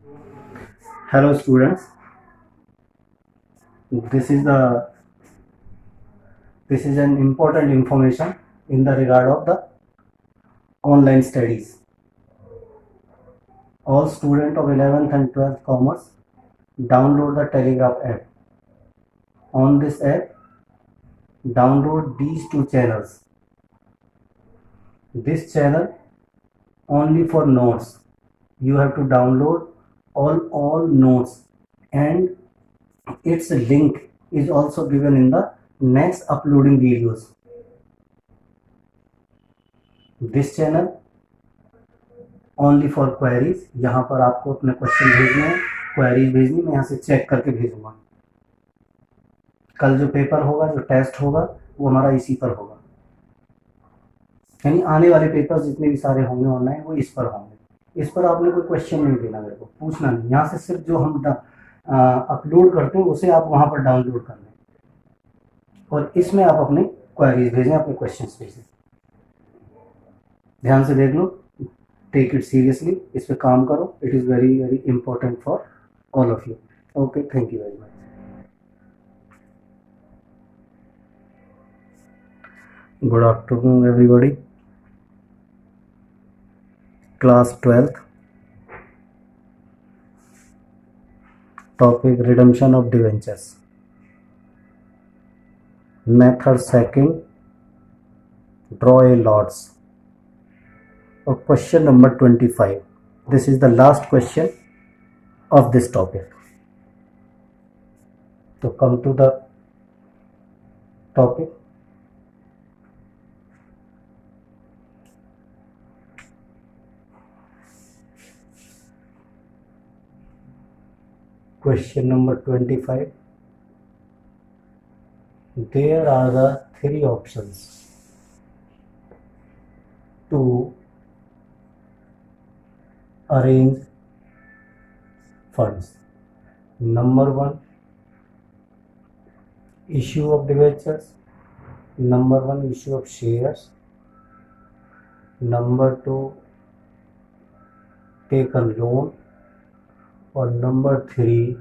Hello students, this is the this is an important information in the regard of the online studies. All students of 11th and 12th commerce download the Telegraph app. On this app, download these two channels. This channel only for notes. You have to download all notes, and its link is also given in the next uploading videos. This channel only for queries, यहाँ पर आपको अपने question भेजने हैं, queries भेजनी, मैं यहाँ से चेक करके भेजूंगा। कल जो पेपर होगा, जो टेस्ट होगा, वो हमारा इसी पर होगा, यानी आने वाले पेपर जितने भी सारे होंगे ऑनलाइन वो इस पर होंगे। इस पर आपने कोई क्वेश्चन नहीं देना, मेरे को पूछना नहीं, यहाँ से सिर्फ जो हम अपलोड करते हैं उसे आप वहाँ पर डाउनलोड कर लें और इसमें आप अपने क्वेरीज भेजें, अपने क्वेश्चन भेजें। ध्यान से देख लो, टेक इट सीरियसली, इस पे काम करो। It is very very important for all of you. Okay, thank you very much. Good afternoon everybody. Class 12th, topic redemption of debentures, method second, draw a lots, और question number 25. This is the last question of this topic. So come to the topic. Question number 25. There are the three options to arrange funds. Number 1, issue of debentures. Number 1, issue of shares. Number 2, take a loan. और number 3,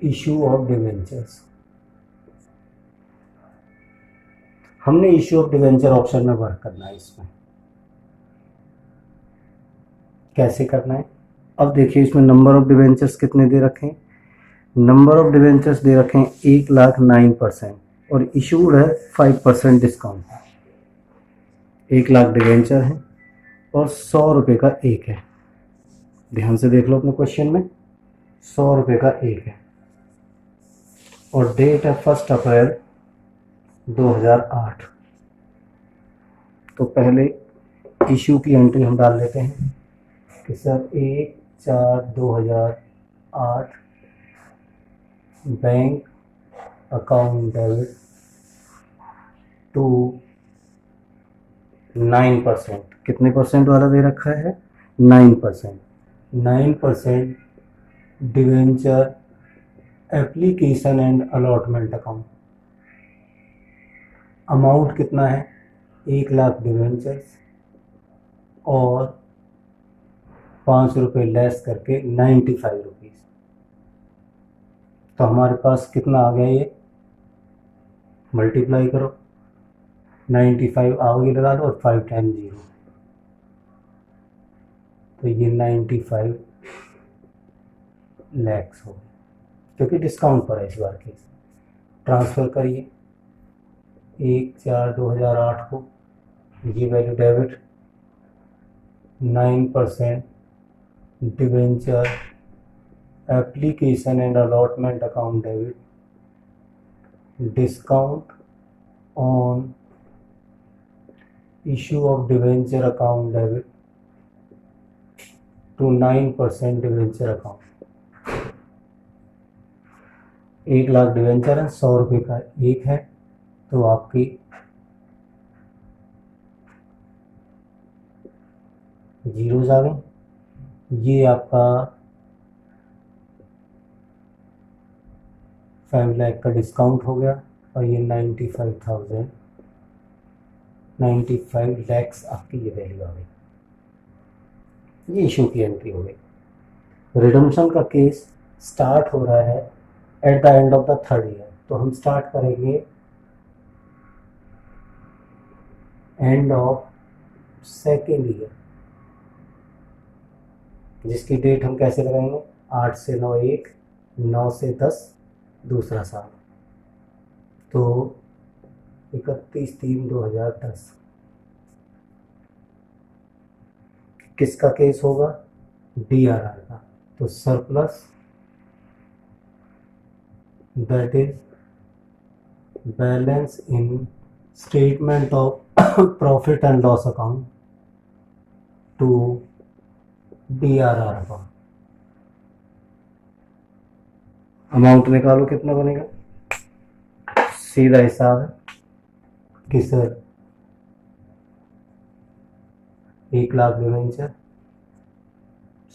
issue of debentures. हमने issue of debenture option में work करना है। इसमें कैसे करना है, अब देखिए, इसमें नंबर ऑफ डिवेंचर्स कितने दे रखे हैं। नंबर ऑफ डिवेंचर्स दे रखे हैं 1,09% और इशूड है 5% डिस्काउंट। 1,00,000 डिवेंचर है और 100 रुपये का एक है। ध्यान से देख लो अपने क्वेश्चन में, 100 रुपये का एक है और डेट है 1 अप्रैल 2008। तो पहले इशू की एंट्री हम डाल लेते हैं कि sir 1/4/2008 bank account debit to 9%। कितने परसेंट वाला दे रखा है? 9%। 9% debenture application and allotment account. Amount कितना है? 1,00,000 डिवेंचर्स और 5 रुपये लेस करके 95 रुपीज़। तो हमारे पास कितना आ गया, ये मल्टीप्लाई करो, 95 आगे लगा दो और 5 टाइम 0, तो ये 95 लैक्स हो, क्योंकि डिस्काउंट पर है इस बार की। ट्रांसफ़र करिए 1/4/2008 को, ये value debit, 9% debenture application and allotment account debit, discount on issue of debenture account debit to 9% debenture account. 1,00,000 debenture है, 100 रुपये का एक है, तो आपकी जीरोज आ गए। ये आपका 5 लाख का डिस्काउंट हो गया और ये 95 लैक्स आपकी ये वैल्यू आ गई। ये इशू की एंट्री हो गई। रिडम्पशन का केस स्टार्ट हो रहा है at the end of the third year, तो हम स्टार्ट करेंगे एंड ऑफ सेकेंड ईयर, जिसकी डेट हम कैसे लगाएंगे, 8 से 9 एक, 9 से 10 दूसरा साल, तो 31/3/2010। किसका केस होगा, DRR का। तो surplus that is balance in statement of profit and loss account to DRR account. Amount निकालो कितना बनेगा, सीधा हिसाब है कि सर 1,00,000 डिवेंचर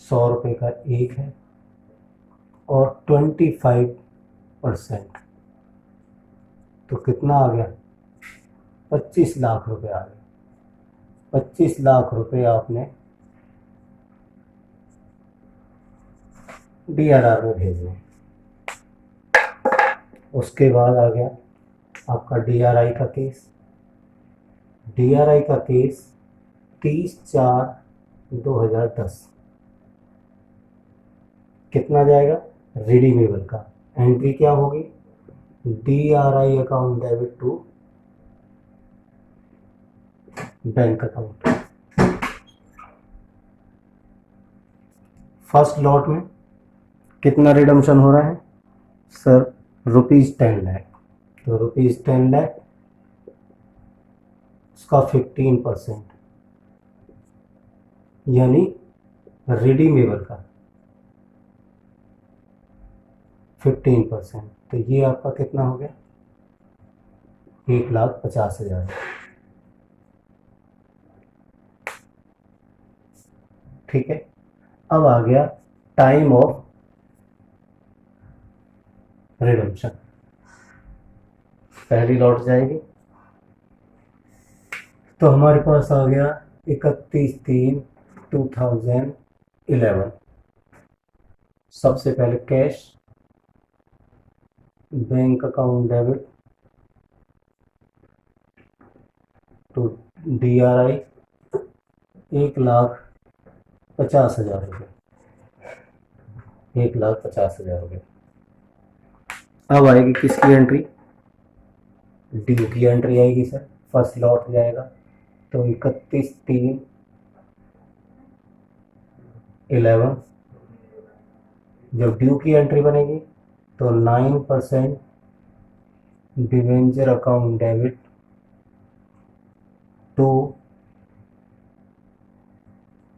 100 रुपये का एक है और 25%, तो कितना आ गया, 25 लाख रुपए आ गए। 25 लाख रुपए आपने DRR में भेजने। उसके बाद आ गया आपका DRI का केस। DRI का केस 30/4/2010 कितना जाएगा, रिडीमेबल का। एंट्री क्या होगी, DRI account debit to bank account. First lot में कितना रिडम्पशन हो रहा है सर, ₹10 लाख। तो ₹10 लाख उसका 15%, यानी रिडीमेबल का 15%, तो ये आपका कितना हो गया, 1,50,000। ठीक है, अब आ गया टाइम ऑफ रिडम्पशन। पहली लौट जाएगी, तो हमारे पास आ गया 31/3/2011। सबसे पहले cash, bank account debit to DRI 1,50,000 रुपये, 1,50,000 रुपये। अब आएगी किसकी एंट्री, ड्यू की एंट्री आएगी सर। फर्स्ट लॉट जाएगा, तो 31/3/11। जब ड्यू की एंट्री बनेगी तो 9% debenture account debit to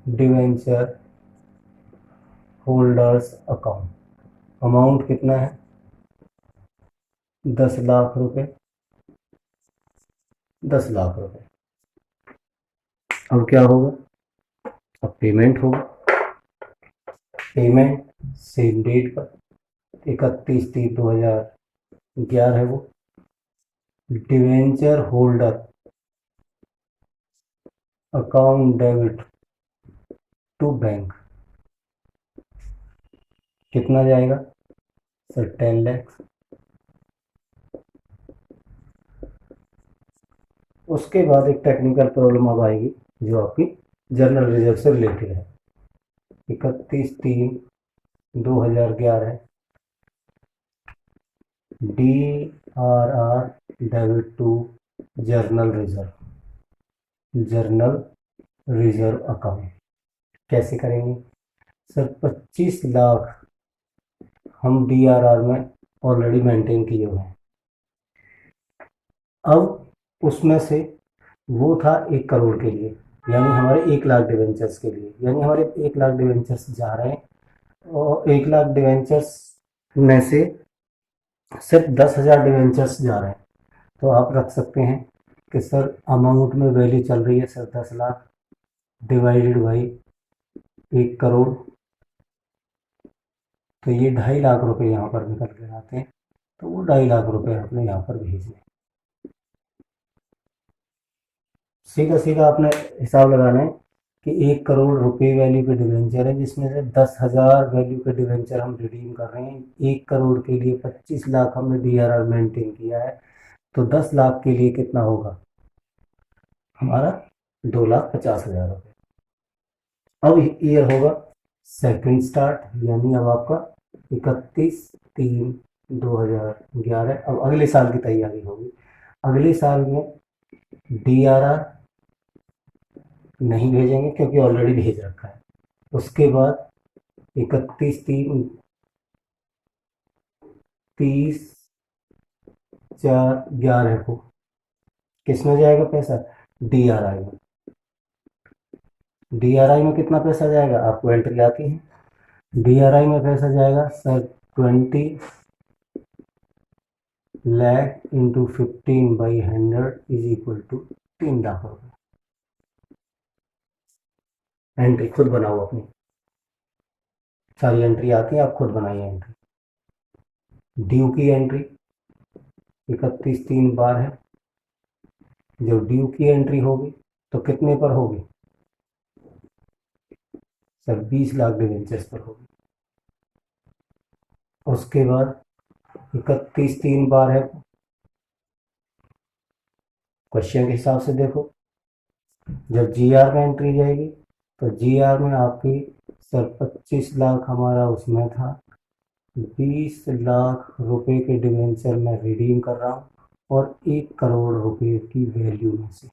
debenture holders account. Amount कितना है, 10 लाख रुपए, 10 लाख रुपए। अब क्या होगा, अब पेमेंट होगा। पेमेंट सेम डेट पर 31/3/2011 है वो। Debenture holder account debit to bank कितना जाएगा सर, 10 लाख। उसके बाद एक टेक्निकल प्रॉब्लम अब आएगी जो आपकी जर्नल रिजर्व से रिलेटेड है। 31/3/2011 DRR debit to general reserve, general reserve account. कैसे करेंगे सर, 25 लाख हम DRR में ऑलरेडी मेंटेन किए हुए हैं। अब उसमें से वो था 1 करोड़ के लिए, यानी हमारे 1,00,000 डिवेंचर्स के लिए, यानी हमारे 1,00,000 डिवेंचर्स जा रहे हैं और 1,00,000 डिवेंचर्स में से सिर्फ 10,000 डिवेंचर्स जा रहे हैं। तो आप रख सकते हैं कि सर अमाउंट में वैल्यू चल रही है sir 10 lakh divided by 1 crore, तो ये 2.5 लाख रुपए यहाँ पर निकल के आते हैं। तो वो 2.5 लाख रुपए आपने यहाँ पर भेजने। सीधा सीधा आपने हिसाब लगाना है कि 1 करोड़ रुपए वैल्यू के डिवेंचर है, जिसमें से 10,000 वैल्यू के डिवेंचर हम रिडीम कर रहे हैं। 1 करोड़ के लिए 25 लाख हमने DRR मेंटेन किया है, तो 10 लाख के लिए कितना होगा हमारा 2,50,000 रुपये। अब ईयर होगा सेकंड स्टार्ट, यानी अब आपका 31/3/2011। अब अगले साल की तैयारी होगी। अगले साल में DRR नहीं भेजेंगे क्योंकि ऑलरेडी भेज रखा है। उसके बाद 31/3/30/4/11 को किस में जाएगा पैसा, DRI में। DRI में कितना पैसा जाएगा, आपको एंट्री आती है। DRI में पैसा जाएगा sir 20 lakh into 15/100 is equal to 3 lakh रुपये। एंट्री खुद बनाओ अपनी, सारी एंट्री आती है, आप खुद बनाइए एंट्री। ड्यू की एंट्री 31/3/12 है। जब ड्यू की एंट्री होगी तो कितने पर होगी सर, 20 लाख डिवेंचर्स पर होगी। उसके बाद 31/3/12 है, क्वेश्चन के हिसाब से देखो, जब GR में एंट्री जाएगी तो GR में आपकी सर 25 लाख हमारा उसमें था, 20 लाख रुपए के डिवेंचर मैं रिडीम कर रहा हूँ और 1 करोड़ रुपए की वैल्यू में से,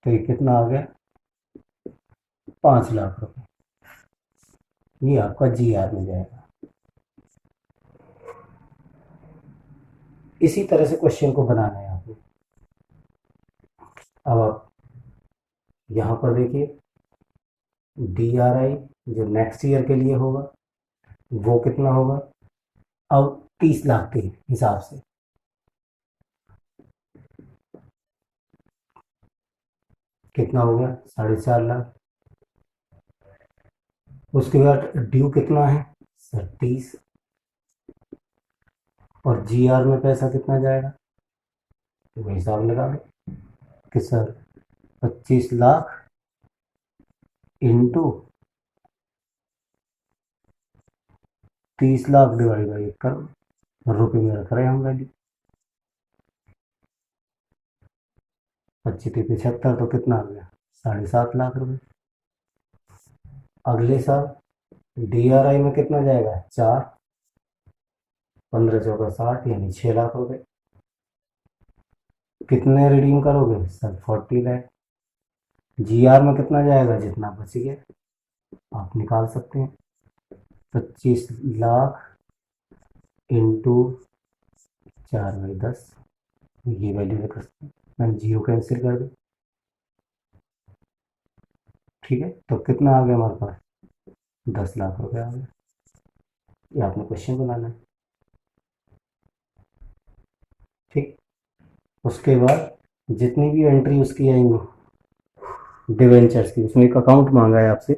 तो ये कितना आ गया 5 लाख रुपए। ये आपका GR में जाएगा। इसी तरह से क्वेश्चन को बनाना है आपको। अब आप यहाँ पर देखिए, DRI जो नेक्स्ट ईयर के लिए होगा वो कितना होगा, अब 30 लाख के हिसाब से कितना हो गया 4.5 लाख। उसके बाद ड्यू कितना है सर 30, और GR में पैसा कितना जाएगा, तो वही हिसाब लगा लो कि sir 25 lakh into 30 lakh divide by 1 crore रुपये में रख रहे हैं हम वैल्यू। 25×75 तो कितना आ गया 7.5 लाख रुपये। अगले साल DRI में कितना जाएगा 4, 15×4 = 60 यानी 6 लाख रुपये। कितने रिडीम करोगे सर 40 लाख। GR में कितना जाएगा, जितना बच गया आप निकाल सकते हैं। 25 लाख इंटू 4/10, ये वैल्यू लिख सकते हैं। मैंने 0 कैंसिल कर दी, ठीक है। तो कितना आ गया हमारे पास 10 लाख रुपये आ गया। ये आपने क्वेश्चन बनाना है, ठीक। उसके बाद जितनी भी एंट्री उसकी आएंगी डिवेंचर्स की, उसमें एक अकाउंट मांगा है आपसे,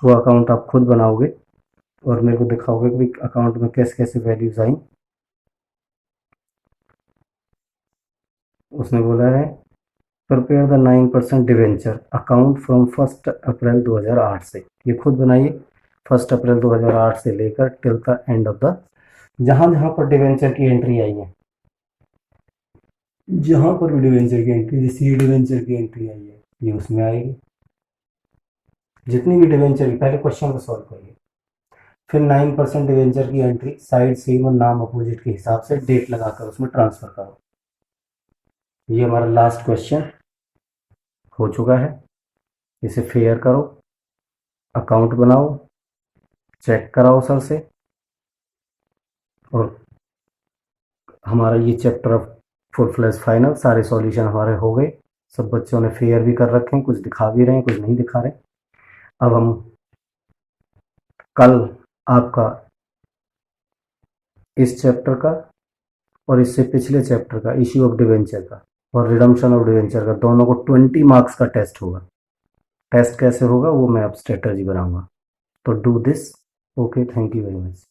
वो अकाउंट आप खुद बनाओगे और मेरे को दिखाओगे कि अकाउंट में कैसे कैसे वैल्यूज आई। उसने बोला है prepare the 9% debenture account from 1 अप्रैल 2008 से। ये खुद बनाइए 1 अप्रैल 2008 से लेकर till the end of the, जहाँ जहाँ पर डिवेंचर की एंट्री आई है, जहाँ पर भी डिवेंचर की एंट्री, जैसे ये डिवेंचर की एंट्री आई है ये उसमें आएगी। जितनी भी डिवेंचर की, पहले क्वेश्चन को सॉल्व करिए, फिर 9% डिवेंचर की एंट्री साइड सेम और नाम अपोजिट के हिसाब से डेट लगाकर उसमें ट्रांसफर करो। ये हमारा लास्ट क्वेश्चन हो चुका है। इसे फेयर करो, अकाउंट बनाओ, चेक कराओ सर से, और हमारा ये chapter of full flash final सारे सॉल्यूशन हमारे हो गए। सब बच्चों ने फेयर भी कर रखे हैं, कुछ दिखा भी रहे हैं, कुछ नहीं दिखा रहे। अब हम कल आपका इस चैप्टर का और इससे पिछले चैप्टर का इश्यू ऑफ डिवेंचर का और रिडम्पशन ऑफ डिवेंचर का, दोनों को 20 मार्क्स का टेस्ट होगा। टेस्ट कैसे होगा वो मैं अब स्ट्रेटजी बनाऊंगा। तो do this. Okay, thank you very much.